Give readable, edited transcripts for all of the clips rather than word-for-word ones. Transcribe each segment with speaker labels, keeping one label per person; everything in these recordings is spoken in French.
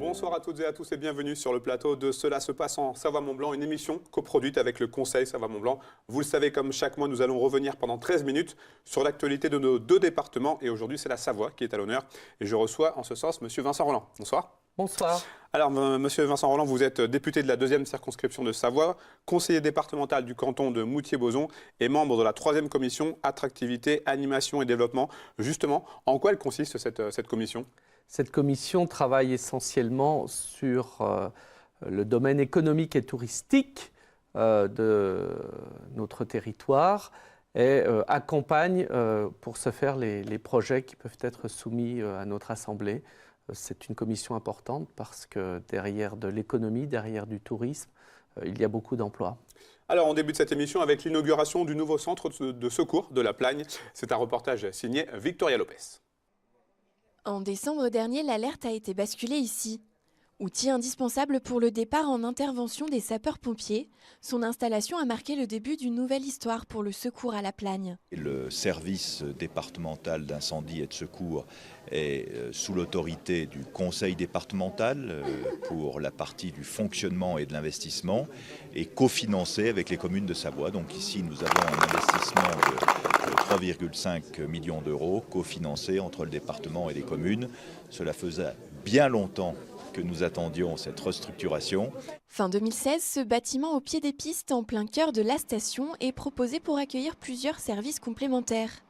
Speaker 1: Bonsoir à toutes et à tous et bienvenue sur le plateau de Cela se passe en Savoie-Mont-Blanc, une émission coproduite avec le Conseil Savoie-Mont-Blanc. Vous le savez, comme chaque mois, nous allons revenir pendant 13 minutes sur l'actualité de nos deux départements. Et aujourd'hui, c'est la Savoie qui est à l'honneur. Et je reçois en ce sens Monsieur Vincent Roland. Bonsoir.
Speaker 2: Bonsoir.
Speaker 1: Alors, Monsieur Vincent Roland, vous êtes député de la 2e circonscription de Savoie, conseiller départemental du canton de Moutier-Bozon et membre de la 3e commission Attractivité, Animation et Développement. Justement, en quoi elle consiste cette commission ?
Speaker 2: Cette commission travaille essentiellement sur le domaine économique et touristique de notre territoire et accompagne pour ce faire les projets qui peuvent être soumis à notre Assemblée. C'est une commission importante parce que derrière de l'économie, derrière du tourisme, il y a beaucoup d'emplois.
Speaker 1: Alors, on débute cette émission avec l'inauguration du nouveau centre de secours de la Plagne. C'est un reportage signé Victoria Lopez.
Speaker 3: En décembre dernier, l'alerte a été basculée ici. Outil indispensable pour le départ en intervention des sapeurs-pompiers, son installation a marqué le début d'une nouvelle histoire pour le secours à la Plagne.
Speaker 4: Le service départemental d'incendie et de secours est sous l'autorité du conseil départemental pour la partie du fonctionnement et de l'investissement et cofinancé avec les communes de Savoie. Donc ici, nous avons un investissement de 3,5 millions d'euros cofinancé entre le département et les communes. Cela faisait bien longtemps que nous attendions cette restructuration.
Speaker 3: Fin 2016, ce bâtiment au pied des pistes en plein cœur de la station est proposé pour accueillir plusieurs services complémentaires.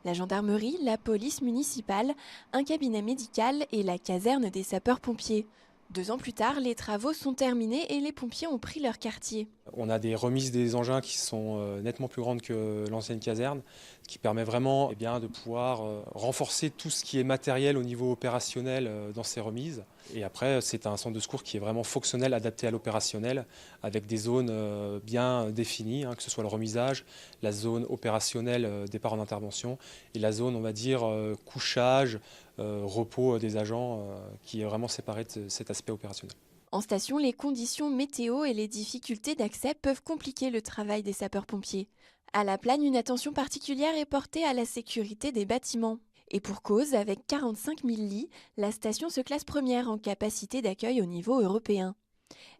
Speaker 3: La gendarmerie, la police municipale, un cabinet médical et la caserne des sapeurs-pompiers. 2 ans plus tard, les travaux sont terminés et les pompiers ont pris leur quartier.
Speaker 5: On a des remises des engins qui sont nettement plus grandes que l'ancienne caserne, ce qui permet vraiment de pouvoir renforcer tout ce qui est matériel au niveau opérationnel dans ces remises. Et après, c'est un centre de secours qui est vraiment fonctionnel, adapté à l'opérationnel, avec des zones bien définies, que ce soit le remisage, la zone opérationnelle départ en intervention, et la zone, on va dire, couchage, repos des agents, qui est vraiment séparé de cet aspect opérationnel.
Speaker 3: En station, les conditions météo et les difficultés d'accès peuvent compliquer le travail des sapeurs-pompiers. À la Plagne, une attention particulière est portée à la sécurité des bâtiments. Et pour cause, avec 45 000 lits, la station se classe première en capacité d'accueil au niveau européen.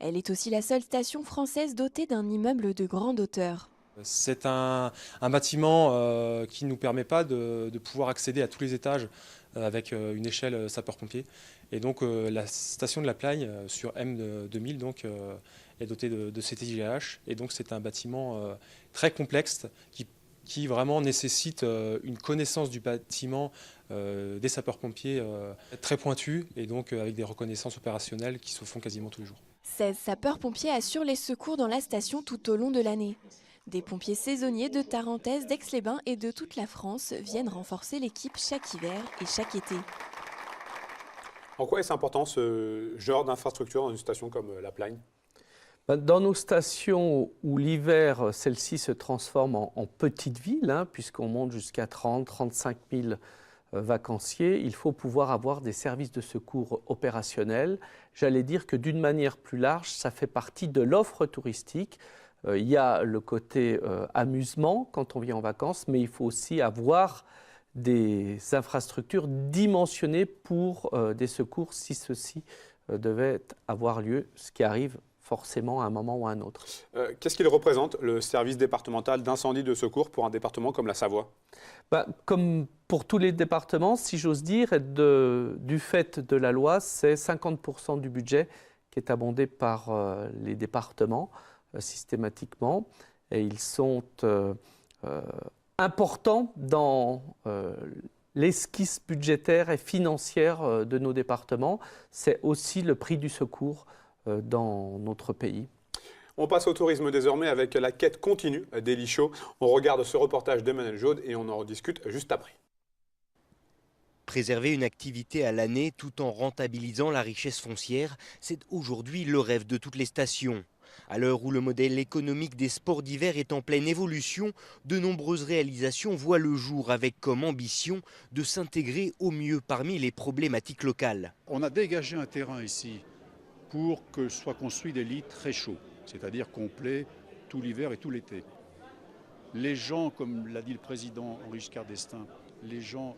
Speaker 3: Elle est aussi la seule station française dotée d'un immeuble de grande hauteur.
Speaker 5: C'est un bâtiment qui ne nous permet pas de pouvoir accéder à tous les étages avec une échelle sapeur-pompier. Et donc la station de la Plagne sur M2000 est dotée de CTIGH. Et donc c'est un bâtiment très complexe qui vraiment nécessite une connaissance du bâtiment des sapeurs-pompiers très pointue et donc avec des reconnaissances opérationnelles qui se font quasiment tous les jours.
Speaker 3: 16 sapeurs-pompiers assurent les secours dans la station tout au long de l'année. Des pompiers saisonniers de Tarentaise, d'Aix-les-Bains et de toute la France viennent renforcer l'équipe chaque hiver et chaque été.
Speaker 1: En quoi est-ce important ce genre d'infrastructure dans une station comme la Plagne ?
Speaker 2: Dans nos stations où l'hiver, celle-ci se transforme en petite ville, puisqu'on monte jusqu'à 30-35 000 vacanciers, il faut pouvoir avoir des services de secours opérationnels. J'allais dire que d'une manière plus large, ça fait partie de l'offre touristique. Il y a le côté amusement quand on vient en vacances, mais il faut aussi avoir des infrastructures dimensionnées pour des secours si ceci devait avoir lieu, ce qui arrive forcément à un moment ou à un autre.
Speaker 1: Qu'est-ce qu'il représente, le service départemental d'incendie de secours, pour un département comme la Savoie ?
Speaker 2: Comme pour tous les départements, si j'ose dire, du fait de la loi, c'est 50% du budget qui est abondé par les départements systématiquement. Et ils sont importants dans l'esquisse budgétaire et financière de nos départements. C'est aussi le prix du secours dans notre pays.
Speaker 1: On passe au tourisme désormais avec la quête continue des lits chauds. On regarde ce reportage d'Emmanuel Jaude et on en rediscute juste après.
Speaker 6: Préserver une activité à l'année tout en rentabilisant la richesse foncière, c'est aujourd'hui le rêve de toutes les stations. À l'heure où le modèle économique des sports d'hiver est en pleine évolution, de nombreuses réalisations voient le jour avec comme ambition de s'intégrer au mieux parmi les problématiques locales.
Speaker 7: On a dégagé un terrain ici pour que soient construits des lits très chauds, c'est-à-dire complets tout l'hiver et tout l'été. Les gens, comme l'a dit le président Henri Giscard d'Estaing, les gens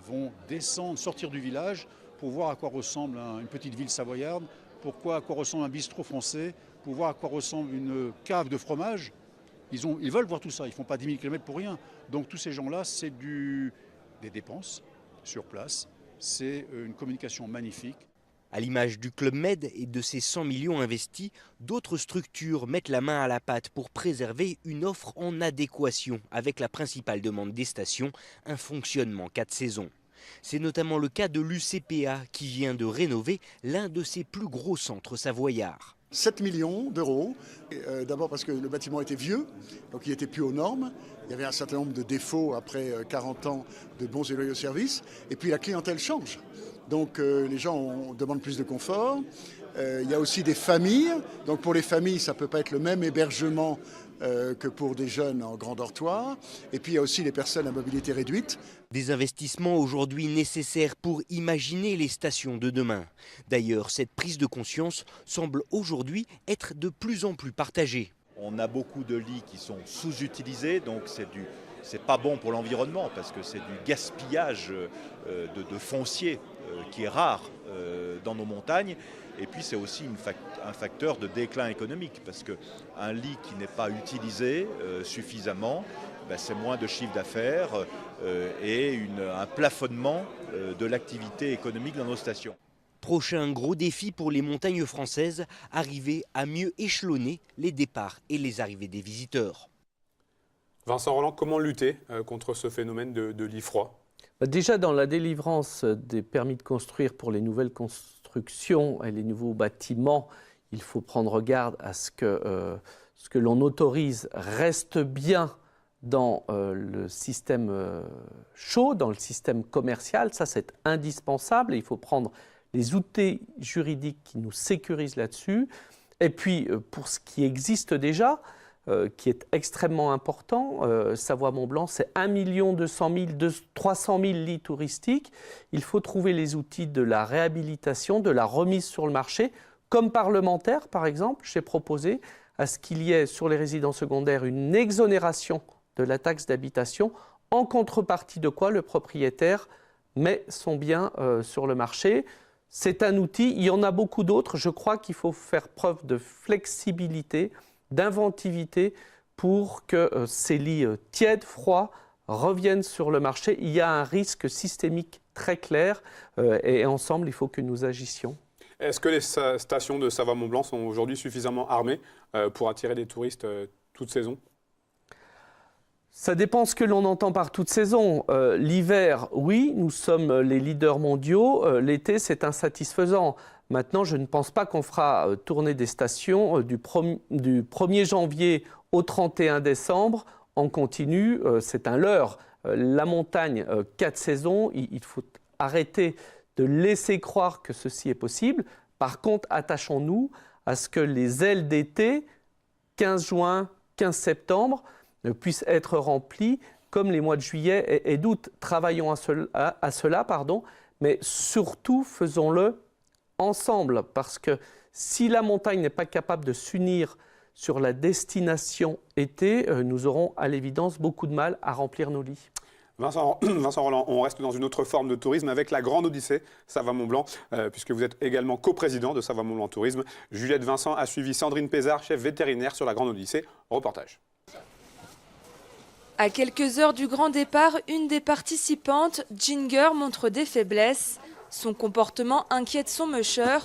Speaker 7: vont descendre, sortir du village pour voir à quoi ressemble une petite ville savoyarde, à quoi ressemble un bistrot français, pour voir à quoi ressemble une cave de fromage. Ils veulent voir tout ça, ils ne font pas 10 000 km pour rien. Donc tous ces gens-là, c'est des dépenses sur place, c'est une communication magnifique.
Speaker 6: À l'image du Club Med et de ses 100 millions investis, d'autres structures mettent la main à la pâte pour préserver une offre en adéquation avec la principale demande des stations, un fonctionnement 4 saisons. C'est notamment le cas de l'UCPA qui vient de rénover l'un de ses plus gros centres savoyards.
Speaker 8: 7 millions d'euros, d'abord parce que le bâtiment était vieux, donc il n'était plus aux normes. Il y avait un certain nombre de défauts après 40 ans de bons et loyaux services. Et puis la clientèle change. Donc les gens demandent plus de confort. Il y a aussi des familles. Donc pour les familles, ça ne peut pas être le même hébergement que pour des jeunes en grand dortoir. Et puis il y a aussi les personnes à mobilité réduite.
Speaker 6: Des investissements aujourd'hui nécessaires pour imaginer les stations de demain. D'ailleurs, cette prise de conscience semble aujourd'hui être de plus en plus partagée.
Speaker 4: On a beaucoup de lits qui sont sous-utilisés, donc c'est pas bon pour l'environnement parce que c'est du gaspillage de foncier qui est rare dans nos montagnes. Et puis c'est aussi un facteur de déclin économique parce qu'un lit qui n'est pas utilisé suffisamment, c'est moins de chiffre d'affaires et un plafonnement de l'activité économique dans nos stations.
Speaker 6: Prochain gros défi pour les montagnes françaises, arriver à mieux échelonner les départs et les arrivées des visiteurs.
Speaker 1: Vincent Rolland, comment lutter contre ce phénomène de lit froid ?
Speaker 2: Déjà, dans la délivrance des permis de construire pour les nouvelles constructions et les nouveaux bâtiments, il faut prendre garde à ce que l'on autorise reste bien dans le système chaud, dans le système commercial. Ça, c'est indispensable et il faut prendre les outils juridiques qui nous sécurisent là-dessus. Et puis, pour ce qui existe déjà, qui est extrêmement important, Savoie-Mont-Blanc, c'est 1 200 000, 300 000 lits touristiques. Il faut trouver les outils de la réhabilitation, de la remise sur le marché. Comme parlementaire, par exemple, j'ai proposé à ce qu'il y ait sur les résidences secondaires une exonération de la taxe d'habitation, en contrepartie de quoi le propriétaire met son bien sur le marché. C'est un outil, il y en a beaucoup d'autres. Je crois qu'il faut faire preuve de flexibilité, d'inventivité pour que ces lits tièdes, froids, reviennent sur le marché. Il y a un risque systémique très clair et ensemble, il faut que nous agissions.
Speaker 1: Est-ce que les stations de Savoie-Mont-Blanc sont aujourd'hui suffisamment armées pour attirer des touristes toute saison ?
Speaker 2: Ça dépend ce que l'on entend par toute saison. L'hiver, oui, nous sommes les leaders mondiaux. L'été, c'est insatisfaisant. Maintenant, je ne pense pas qu'on fera tourner des stations du 1er janvier au 31 décembre en continu. C'est un leurre. La montagne, 4 saisons, il faut arrêter de laisser croire que ceci est possible. Par contre, attachons-nous à ce que les ailes d'été, 15 juin, 15 septembre, puissent être remplies comme les mois de juillet et d'août. Travaillons à cela, mais surtout faisons-le ensemble, parce que si la montagne n'est pas capable de s'unir sur la destination été, nous aurons à l'évidence beaucoup de mal à remplir nos lits.
Speaker 1: Vincent Rolland, on reste dans une autre forme de tourisme avec la Grande Odyssée Savoie-Mont-Blanc, puisque vous êtes également coprésident de Savoie-Mont-Blanc Tourisme. Juliette Vincent a suivi Sandrine Pézard, chef vétérinaire sur la Grande Odyssée. Reportage.
Speaker 9: À quelques heures du grand départ, une des participantes, Ginger, montre des faiblesses. Son comportement inquiète son musher.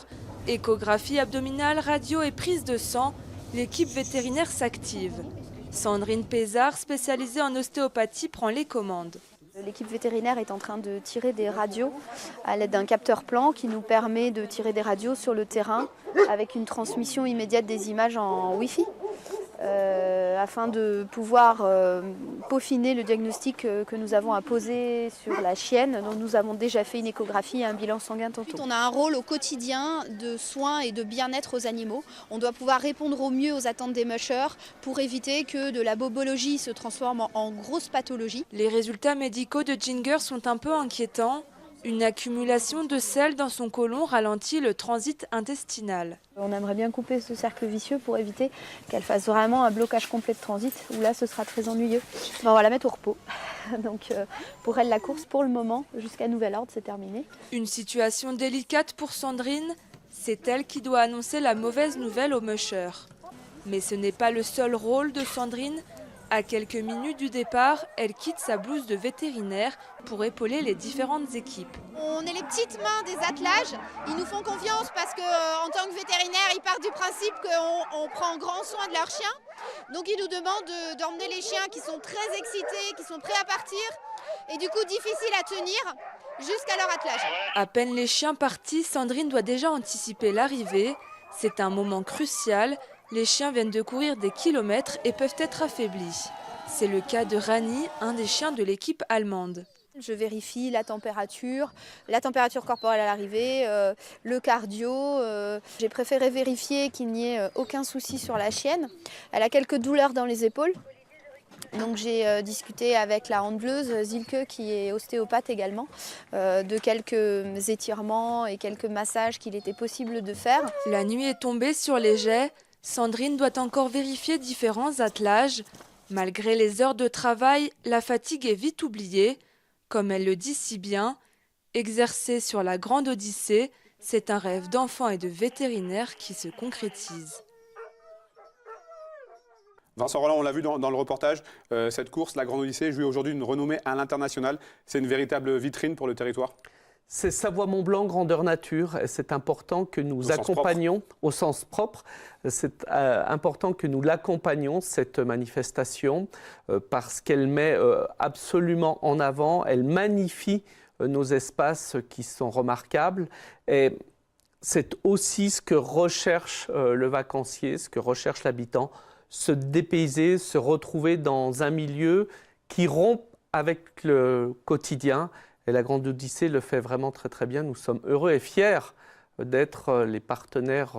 Speaker 9: Échographie abdominale, radio et prise de sang, l'équipe vétérinaire s'active. Sandrine Pézard, spécialisée en ostéopathie, prend les commandes.
Speaker 10: L'équipe vétérinaire est en train de tirer des radios à l'aide d'un capteur plan qui nous permet de tirer des radios sur le terrain avec une transmission immédiate des images en Wi-Fi. Afin de pouvoir peaufiner le diagnostic que nous avons à poser sur la chienne, dont nous avons déjà fait une échographie et un bilan sanguin tantôt.
Speaker 11: On a un rôle au quotidien de soins et de bien-être aux animaux. On doit pouvoir répondre au mieux aux attentes des mushers pour éviter que de la bobologie se transforme en grosse pathologie.
Speaker 9: Les résultats médicaux de Ginger sont un peu inquiétants. Une accumulation de sel dans son côlon ralentit le transit intestinal.
Speaker 10: On aimerait bien couper ce cercle vicieux pour éviter qu'elle fasse vraiment un blocage complet de transit, où là ce sera très ennuyeux. On va la mettre au repos. Donc pour elle, la course pour le moment, jusqu'à nouvel ordre, c'est terminé.
Speaker 9: Une situation délicate pour Sandrine, c'est elle qui doit annoncer la mauvaise nouvelle aux mushers. Mais ce n'est pas le seul rôle de Sandrine. À quelques minutes du départ, elle quitte sa blouse de vétérinaire pour épauler les différentes équipes.
Speaker 11: On est les petites mains des attelages, ils nous font confiance parce qu'en tant que vétérinaire, ils partent du principe qu'on prend grand soin de leurs chiens. Donc ils nous demandent d'emmener les chiens qui sont très excités, qui sont prêts à partir et du coup difficiles à tenir jusqu'à leur attelage.
Speaker 9: À peine les chiens partis, Sandrine doit déjà anticiper l'arrivée. C'est un moment crucial. Les chiens viennent de courir des kilomètres et peuvent être affaiblis. C'est le cas de Rani, un des chiens de l'équipe allemande.
Speaker 10: Je vérifie la température corporelle à l'arrivée, le cardio. J'ai préféré vérifier qu'il n'y ait aucun souci sur la chienne. Elle a quelques douleurs dans les épaules. Donc j'ai discuté avec la handleuse Zilke, qui est ostéopathe également, de quelques étirements et quelques massages qu'il était possible de faire.
Speaker 9: La nuit est tombée sur les jets. Sandrine doit encore vérifier différents attelages. Malgré les heures de travail, la fatigue est vite oubliée. Comme elle le dit si bien, exercer sur la Grande Odyssée, c'est un rêve d'enfant et de vétérinaire qui se concrétise.
Speaker 1: Vincent Rolland, on l'a vu dans le reportage, cette course, la Grande Odyssée, jouit aujourd'hui une renommée à l'international. C'est une véritable vitrine pour le territoire.
Speaker 2: C'est Savoie-Mont-Blanc grandeur nature et c'est important que nous accompagnions au sens propre. C'est important que nous l'accompagnions, cette manifestation, parce qu'elle met absolument en avant, elle magnifie nos espaces qui sont remarquables. Et c'est aussi ce que recherche le vacancier, ce que recherche l'habitant, se dépayser, se retrouver dans un milieu qui rompt avec le quotidien. Et la Grande Odyssée le fait vraiment très très bien. Nous sommes heureux et fiers d'être les partenaires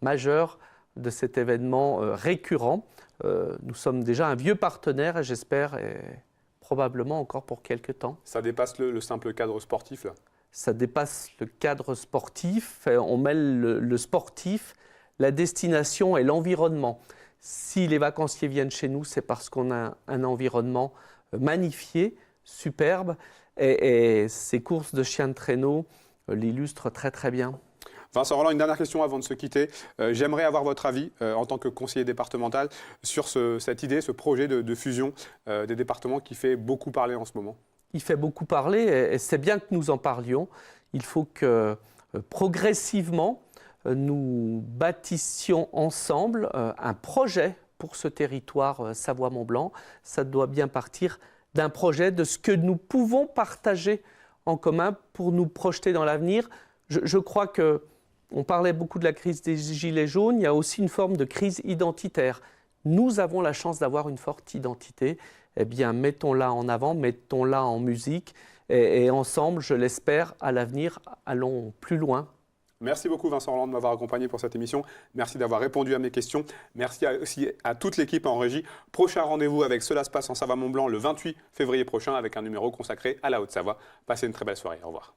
Speaker 2: majeurs de cet événement récurrent. Nous sommes déjà un vieux partenaire et j'espère probablement encore pour quelques temps.
Speaker 1: Ça dépasse le simple cadre sportif là.
Speaker 2: Ça dépasse le cadre sportif. On mêle le sportif, la destination et l'environnement. Si les vacanciers viennent chez nous, c'est parce qu'on a un environnement magnifié, superbe. Et ces courses de chiens de traîneau l'illustrent très très bien.
Speaker 1: Vincent Rolland, une dernière question avant de se quitter. J'aimerais avoir votre avis en tant que conseiller départemental sur cette idée, ce projet de fusion des départements qui fait beaucoup parler en ce moment.
Speaker 2: Il fait beaucoup parler et c'est bien que nous en parlions. Il faut que progressivement nous bâtissions ensemble un projet pour ce territoire Savoie-Mont-Blanc. Ça doit bien partir d'un projet, de ce que nous pouvons partager en commun pour nous projeter dans l'avenir. Je crois qu'on parlait beaucoup de la crise des gilets jaunes, il y a aussi une forme de crise identitaire. Nous avons la chance d'avoir une forte identité, eh bien mettons-la en avant, mettons-la en musique et ensemble, je l'espère, à l'avenir, allons plus loin.
Speaker 1: Merci beaucoup Vincent Rolland de m'avoir accompagné pour cette émission. Merci d'avoir répondu à mes questions. Merci aussi à toute l'équipe en régie. Prochain rendez-vous avec Cela se passe en Savoie-Mont-Blanc le 28 février prochain avec un numéro consacré à la Haute-Savoie. Passez une très belle soirée. Au revoir.